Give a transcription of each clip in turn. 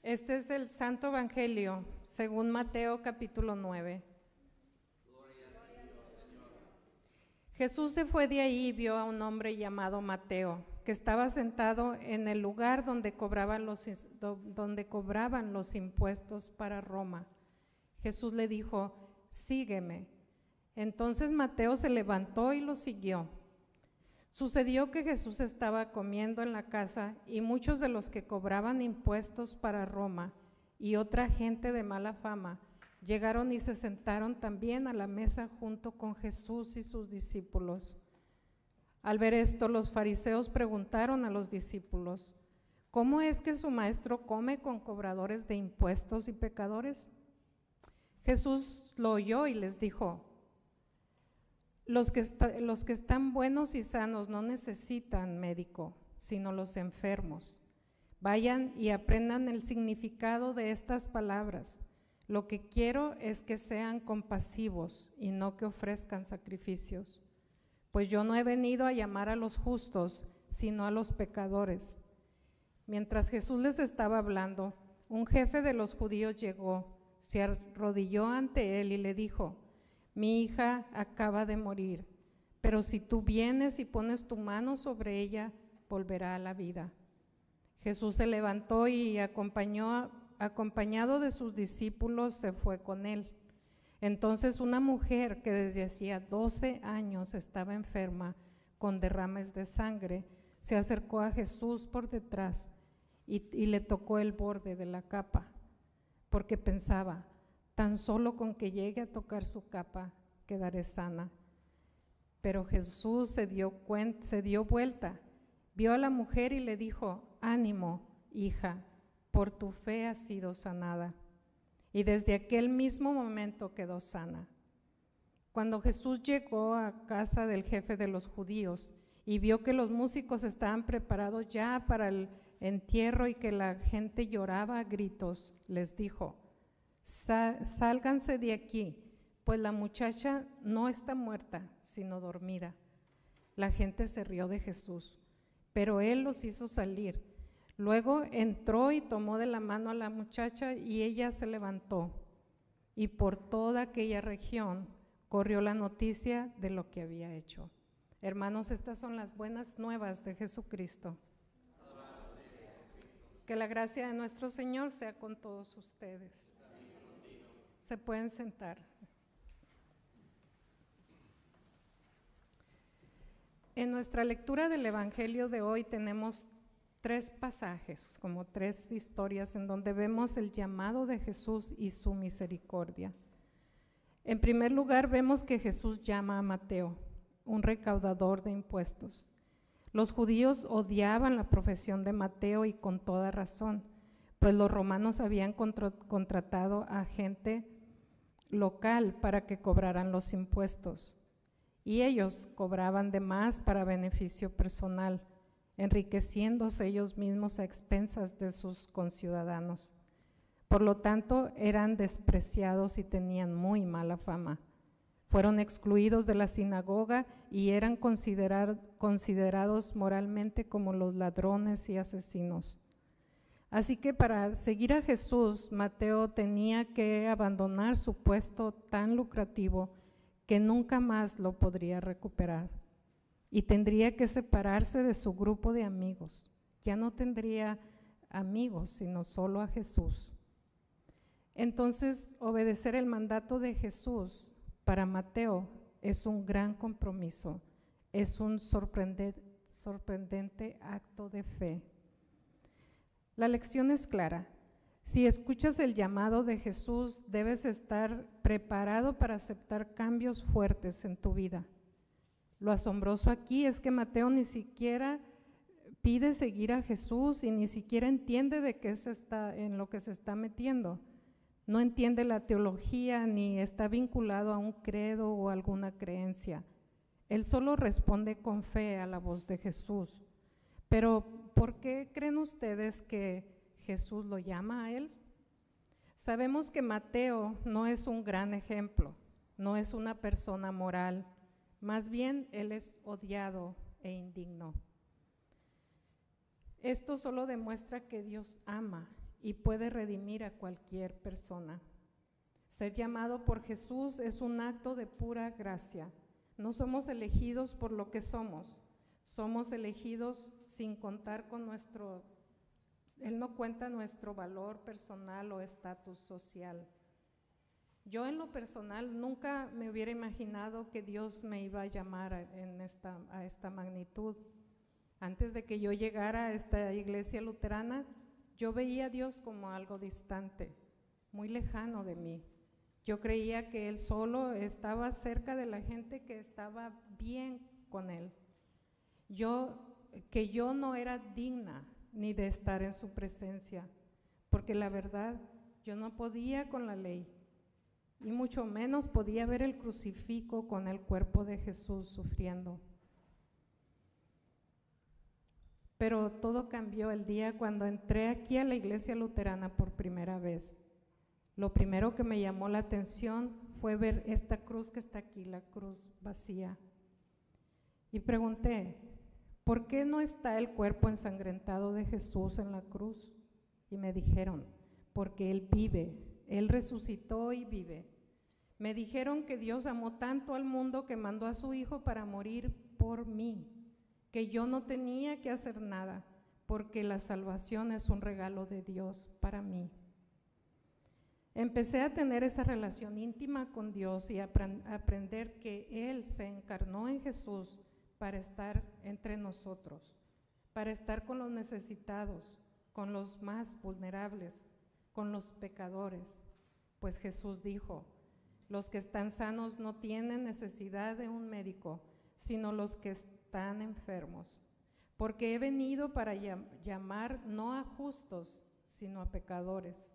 Este es el Santo Evangelio, según Mateo capítulo 9. Jesús se fue de ahí y vio a un hombre llamado Mateo, que estaba sentado en el lugar donde cobraban los impuestos para Roma. Jesús le dijo: sígueme. Entonces Mateo se levantó y lo siguió. Sucedió que Jesús estaba comiendo en la casa y muchos de los que cobraban impuestos para Roma y otra gente de mala fama llegaron y se sentaron también a la mesa junto con Jesús y sus discípulos. Al ver esto, los fariseos preguntaron a los discípulos: ¿cómo es que su maestro come con cobradores de impuestos y pecadores? Jesús lo oyó y les dijo: Los que están buenos y sanos no necesitan médico, sino los enfermos. Vayan y aprendan el significado de estas palabras. Lo que quiero es que sean compasivos y no que ofrezcan sacrificios. Pues yo no he venido a llamar a los justos, sino a los pecadores. Mientras Jesús les estaba hablando, un jefe de los judíos llegó, se arrodilló ante él y le dijo: mi hija acaba de morir, pero si tú vienes y pones tu mano sobre ella, volverá a la vida. Jesús se levantó y acompañado de sus discípulos se fue con él. Entonces una mujer que desde hacía 12 años estaba enferma con derrames de sangre, se acercó a Jesús por detrás y le tocó el borde de la capa, porque pensaba: tan solo con que llegue a tocar su capa, quedaré sana. Pero Jesús se dio vuelta, vio a la mujer y le dijo: ánimo, hija, por tu fe has sido sanada. Y desde aquel mismo momento quedó sana. Cuando Jesús llegó a casa del jefe de los judíos y vio que los músicos estaban preparados ya para el entierro y que la gente lloraba a gritos, les dijo: sálganse de aquí, pues la muchacha no está muerta, sino dormida. La gente se rió de Jesús, pero él los hizo salir. Luego entró y tomó de la mano a la muchacha y ella se levantó. Y por toda aquella región corrió la noticia de lo que había hecho. Hermanos, estas son las buenas nuevas de Jesucristo. Que la gracia de nuestro Señor sea con todos ustedes. Se pueden sentar. En nuestra lectura del Evangelio de hoy tenemos 3 pasajes, como 3 historias en donde vemos el llamado de Jesús y su misericordia. En primer lugar, vemos que Jesús llama a Mateo, un recaudador de impuestos. Los judíos odiaban la profesión de Mateo y con toda razón, pues los romanos habían contratado a gente local para que cobraran los impuestos, y ellos cobraban de más para beneficio personal, enriqueciéndose ellos mismos a expensas de sus conciudadanos. Por lo tanto, eran despreciados y tenían muy mala fama. Fueron excluidos de la sinagoga y eran considerados moralmente como los ladrones y asesinos. Así que para seguir a Jesús, Mateo tenía que abandonar su puesto tan lucrativo que nunca más lo podría recuperar, y tendría que separarse de su grupo de amigos. Ya no tendría amigos, sino solo a Jesús. Entonces, obedecer el mandato de Jesús para Mateo es un gran compromiso, es un sorprendente acto de fe. La lección es clara: si escuchas el llamado de Jesús, debes estar preparado para aceptar cambios fuertes en tu vida. Lo asombroso aquí es que Mateo ni siquiera pide seguir a Jesús y ni siquiera entiende en lo que se está metiendo. No entiende la teología ni está vinculado a un credo o alguna creencia. Él solo responde con fe a la voz de Jesús. Pero, ¿por qué creen ustedes que Jesús lo llama a él? Sabemos que Mateo no es un gran ejemplo, no es una persona moral, más bien él es odiado e indigno. Esto solo demuestra que Dios ama y puede redimir a cualquier persona. Ser llamado por Jesús es un acto de pura gracia. No somos elegidos por lo que somos elegidos sin contar con Él no cuenta nuestro valor personal o estatus social. Yo en lo personal nunca me hubiera imaginado que Dios me iba a llamar a esta magnitud. Antes de que yo llegara a esta iglesia luterana, yo veía a Dios como algo distante, muy lejano de mí. Yo creía que Él solo estaba cerca de la gente que estaba bien con Él. Que yo no era digna ni de estar en su presencia, porque la verdad, yo no podía con la ley, y mucho menos podía ver el crucifijo con el cuerpo de Jesús sufriendo. Pero todo cambió el día cuando entré aquí a la iglesia luterana por primera vez. Lo primero que me llamó la atención fue ver esta cruz que está aquí, la cruz vacía. Y pregunté, ¿por qué no está el cuerpo ensangrentado de Jesús en la cruz? Y me dijeron, porque Él vive, Él resucitó y vive. Me dijeron que Dios amó tanto al mundo que mandó a su Hijo para morir por mí, que yo no tenía que hacer nada, porque la salvación es un regalo de Dios para mí. Empecé a tener esa relación íntima con Dios y a aprender que Él se encarnó en Jesús para estar entre nosotros, para estar con los necesitados, con los más vulnerables, con los pecadores. Pues Jesús dijo, los que están sanos no tienen necesidad de un médico, sino los que están enfermos. Porque he venido para llamar no a justos, sino a pecadores.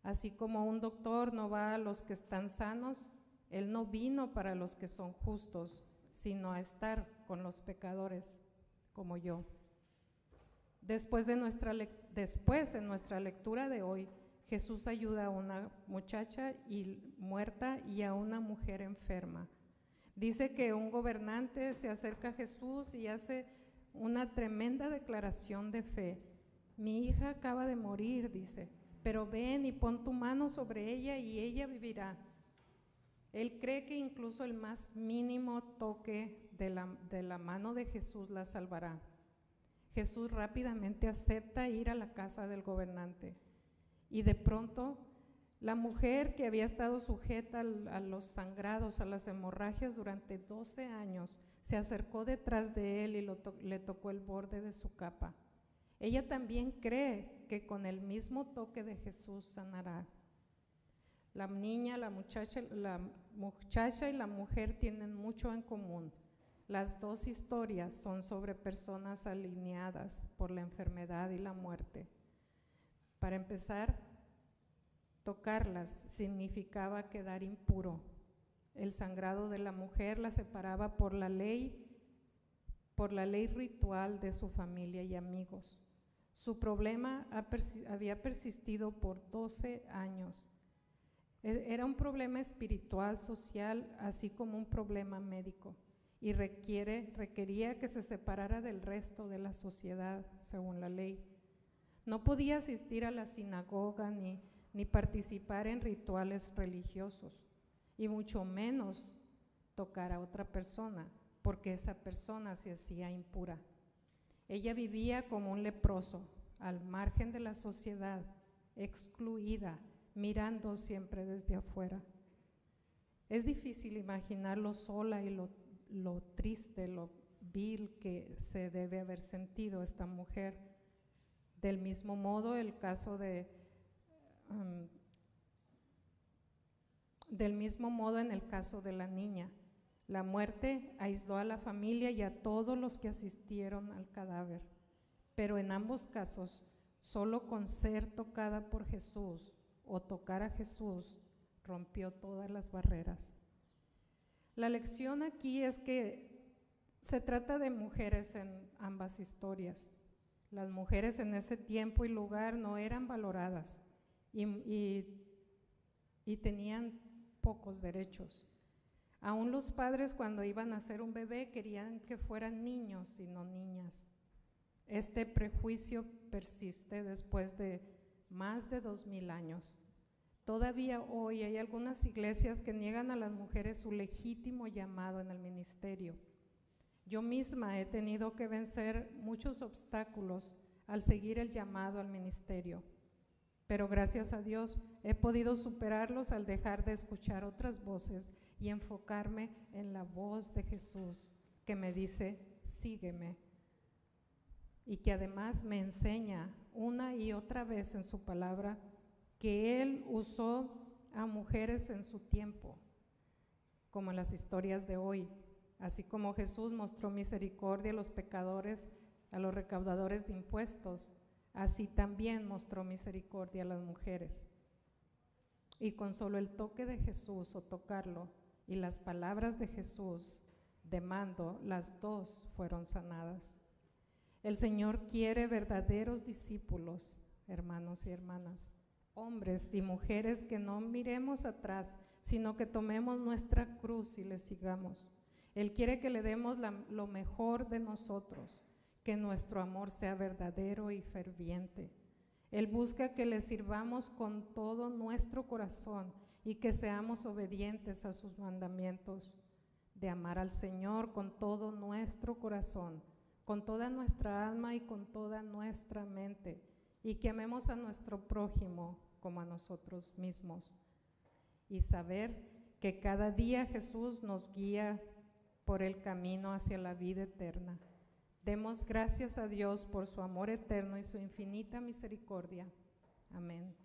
Así como un doctor no va a los que están sanos, Él no vino para los que son justos, sino a estar con los pecadores como yo. Después en nuestra lectura de hoy, Jesús ayuda a una muchacha muerta y a una mujer enferma. Dice que un gobernante se acerca a Jesús y hace una tremenda declaración de fe. Mi hija acaba de morir, dice, pero ven y pon tu mano sobre ella y ella vivirá. Él cree que incluso el más mínimo toque de la mano de Jesús la salvará. Jesús rápidamente acepta ir a la casa del gobernante y de pronto la mujer que había estado sujeta a los sangrados, a las hemorragias durante 12 años, se acercó detrás de él y le tocó el borde de su capa. Ella también cree que con el mismo toque de Jesús sanará. La muchacha y la mujer tienen mucho en común. Las dos historias son sobre personas alineadas por la enfermedad y la muerte. Para empezar, tocarlas significaba quedar impuro. El sangrado de la mujer la separaba por la ley ritual de su familia y amigos. Su problema había persistido por 12 años. Era un problema espiritual, social, así como un problema médico, y requería que se separara del resto de la sociedad, según la ley. No podía asistir a la sinagoga ni participar en rituales religiosos, y mucho menos tocar a otra persona, porque esa persona se hacía impura. Ella vivía como un leproso, al margen de la sociedad, excluida, mirando siempre desde afuera. Es difícil imaginarlo sola y lo triste, lo vil que se debe haber sentido esta mujer. Del mismo modo, en el caso de la niña, la muerte aisló a la familia y a todos los que asistieron al cadáver. Pero en ambos casos, solo con ser tocada por Jesús o tocar a Jesús, rompió todas las barreras. La lección aquí es que se trata de mujeres en ambas historias. Las mujeres en ese tiempo y lugar no eran valoradas y tenían pocos derechos. Aún los padres, cuando iban a hacer un bebé, querían que fueran niños y no niñas. Este prejuicio persiste después de más de 2000 años. Todavía hoy hay algunas iglesias que niegan a las mujeres su legítimo llamado en el ministerio. Yo misma he tenido que vencer muchos obstáculos al seguir el llamado al ministerio, pero gracias a Dios he podido superarlos al dejar de escuchar otras voces y enfocarme en la voz de Jesús que me dice, sígueme, y que además me enseña una y otra vez en su palabra que Él usó a mujeres en su tiempo, como en las historias de hoy, así como Jesús mostró misericordia a los pecadores, a los recaudadores de impuestos, así también mostró misericordia a las mujeres. Y con solo el toque de Jesús o tocarlo y las palabras de Jesús de mando, las dos fueron sanadas. El Señor quiere verdaderos discípulos, hermanos y hermanas, hombres y mujeres que no miremos atrás, sino que tomemos nuestra cruz y le sigamos. Él quiere que le demos lo mejor de nosotros, que nuestro amor sea verdadero y ferviente. Él busca que le sirvamos con todo nuestro corazón y que seamos obedientes a sus mandamientos, de amar al Señor con todo nuestro corazón, con toda nuestra alma y con toda nuestra mente, y que amemos a nuestro prójimo como a nosotros mismos. Y saber que cada día Jesús nos guía por el camino hacia la vida eterna. Demos gracias a Dios por su amor eterno y su infinita misericordia. Amén.